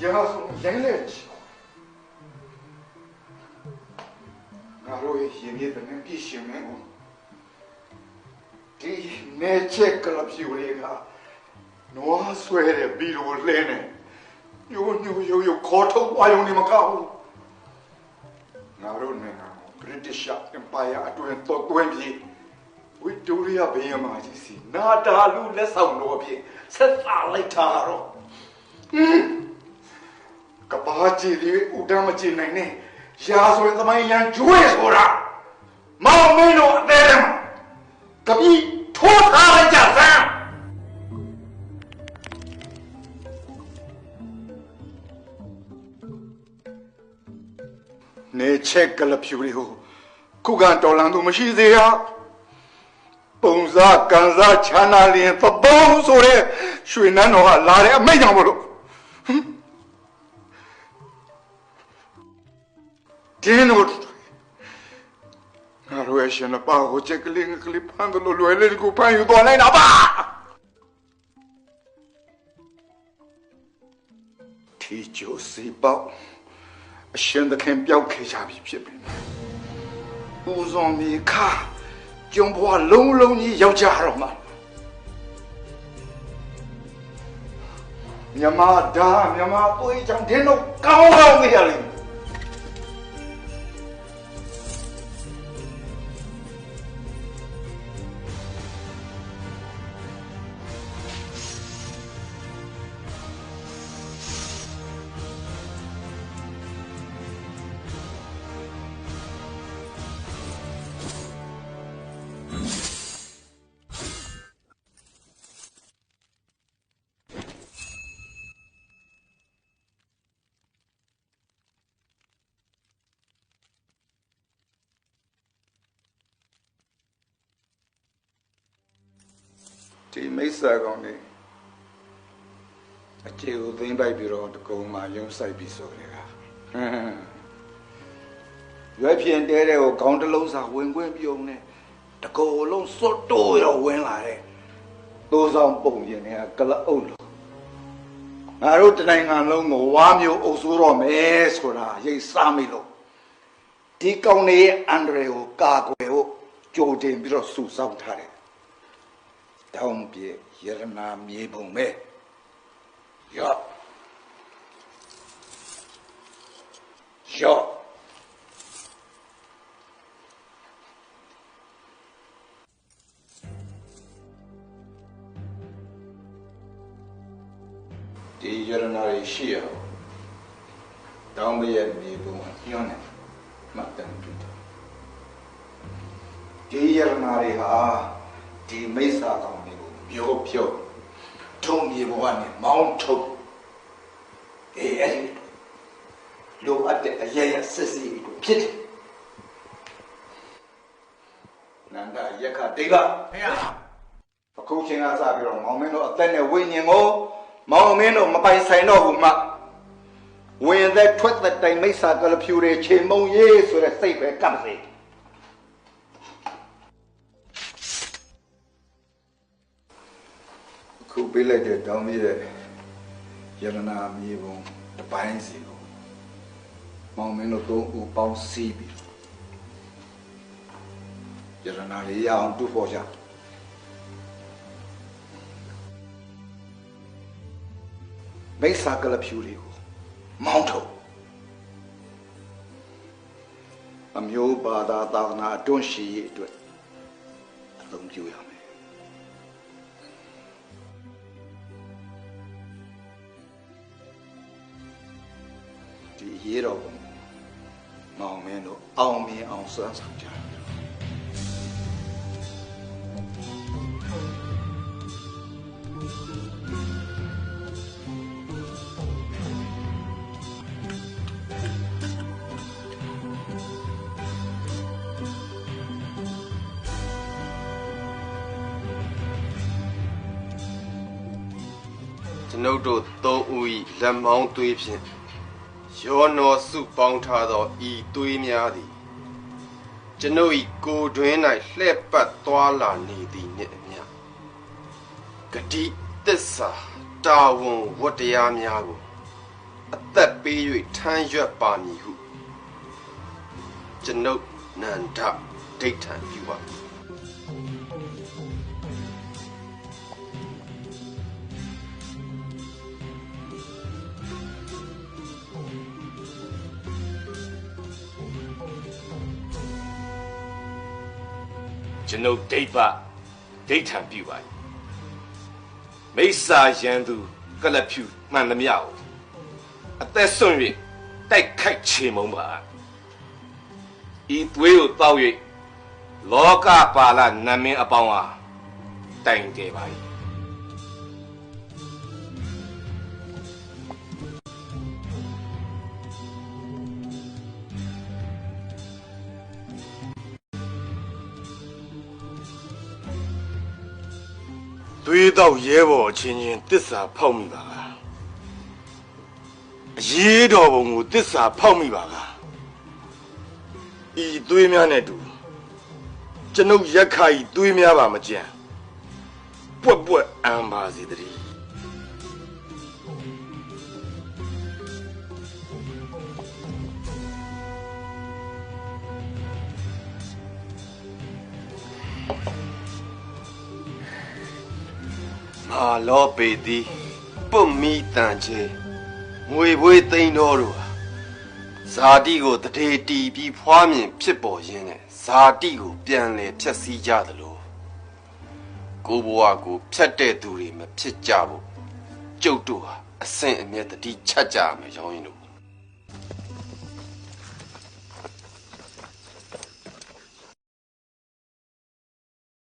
야송 양내치 나로의 힘이 드는 비심이고 이 내체 클럽시 우리가 노아스웨레 비로를 내네 요 고토 와용이 막하고 나로는 브리티시 엠파이어 아토엔 토크웬비 위토리아 베이마지시 나다루 레사우노비 세살라이타로 까바지리 우다마지 나이네 야소의သမိုင်းရန် ကျွေးဆိုတာမောင်မင်းတို့အသေးတယ်မှာကပီးထိုးထားလိုက်ကြစမ်းနေချက်ကလဖြူလေးကိုခုခံတော်လန်သူမရှိသေးရပုံစားကန်စားချမ်းသာလျင်သဘောဆိုတဲ့ရွှေနန်းတော်ကလာတဲ့အမိန့်ကြောင့်မလို့တင်းတို့ငါတို့ရဲ့ရှင်ပါကိုချက်ကလေးငကလေးဖမ်းလို့လွယ်လေးကိုဖမ်းယူသွားလိုက်တာပါထီကျိုစီပေါ့အရှင်သခင်ပြောက်ခဲ့ကြပြီဖြစ်ပြီဦးဇွန်မီခါကျုံဘွားလုံးလုံးကြီးရောက်ကြတော့မှမြမဒါမြမသွေးချောင်းတင်းတို့ကောင်းကောင်းနေရလိမ့်ဒီမိစ္ဆာကောင်လေးအခြေကိုသိမ့်ပိုက်ပြီးတော့တကုံမှာရုံးဆိုင်ပြီးဆိုလေကရွယ်ဖြင်တဲတဲ့ကိုခေါင်းတစ်လုံးစာဝင်ခွင့်ပြုံးနဲ့တကုံလုံးစွတ်တိုးရောဝင်လာတဲ့သိုးဆောင်ပုံရင်တွေကကလအုပ်လို့ငါတို့တနိုင်ငံလုံးကိုဝါမျိုးအုပ်စိုးတော့မယ်ဆိုတာရိတ်စားမိလို့ဒီကောင်လေးရဲ့အန္တရာယ်ကိုကာကွယ်ဖို့ကြိုတင်ပြီးတော့စုဆောင်းထားတယ်တောင်းပြေရတနာမြေပုံပဲရော့ဒီရတနာရဲ့ရှိရတောင်းပြေမြေပုံညွှန်းတယ်မှတ်တမ်းပြုတာဒီရတနာတွေဟာဒီမိစ္ဆာကောင်တွေကိုမျိုးဖြုတ်ထုံမြေဘဝနဲ့မောင်းထုတ်အဲ့ဒီလိုအပ်တဲ့အရရစစ်စစ်ကိုဖြစ်တယ်နန္ဒယက္ခဒိဗ္ဗဖေဟာအခုချင်းကစပြီးတော့မောင်မင်းတို့အသက်နဲ့ဝိညာဉ်ကိုမောင်မင်းတို့မပိုင်ဆိုင်တော့ဘူးမှဝင်သက်ထွက်သက်တိုင်မိစ္ဆာကလဖြူတွေချိန်မုံရေးဆိုတဲ့စိတ်ပဲကပ်စေခုပေးလိုက်တဲ့တောင်းပြတဲ့ရတနာမြေပုံတပိုင်းစီကိုမောင်မင်းတို့သုံးဦးပေါင်းစီးပြီးရတနာလေးရအောင်တူဖို့ကြမိစ္ဆာကလဖြူတွေကိုမောင်းထုတ်အမျိုးဘာသာသာသနာအတွန်းရှိရေးအတွက်အသုံးပြုရမယ်ဒီရေတော်ကိုမောင်မင်းတို့အောင်မြင်အောင်စွမ်းဆောင်ကြတယ်ကျွန်ုပ်တို့သုံးဦး၏လက်မောင်းသွေးဖြင့်ရောနောစုပေါင်းထားသောဤသွေးများသည်ကျွန်ုပ်၏ကိုယ်တွင်၌လှည့်ပတ်သွားလာနေသည်နှင့်အမျှဂတိသစ္စာတာဝန်ဝတ္တရားများကို အသက်ပေး၍ထမ်းရွက်ပါမည်ဟုကျွန်ုပ်နန္ဒဒိဋ္ဌံပြုပါကျွန်ုပ်ဒိဋ္ဌံပြုပါမိစ္ဆာယံသူကလဖြူမှန်သမျှကိုအသက်ဆွ၍တိုက်ခိုက်ချေမှုန်းပါဤသွေးကိုတောက်၍လောကပါဠနမင်းအပေါင်းအားတိုင်တယ်ပါသွေးတော့ရဲဘော်အချင်းချင်းတစ္ဆာဖောက်မိပါကအရေးတော်ပုံကိုတစ္ဆာဖောက်မိပါကဤသွေးများနဲ့တူကျွန်ုပ်ရက်ခါဤသွေးများပါမကြံပွက်ပွက်အံပါစေတည်းမာလောပေသည်ပုတ်မီတန်ချေငွေပွေးသိန်းတော်တို့ဟာဇာတိကိုတထေတီပြီးဖွားမြင်ဖြစ်ပေါ်ရင်းနဲ့ဇာတိကိုပြန်လည်ဖျက်ဆီးကြသလိုကိုဘဝကိုဖျက်တဲ့သူတွေမဖြစ်ကြဘူးကျုပ်တို့ဟာအဆင့်အမြတ်တတိချက်ကြမယ်ရောင်းရင်တို့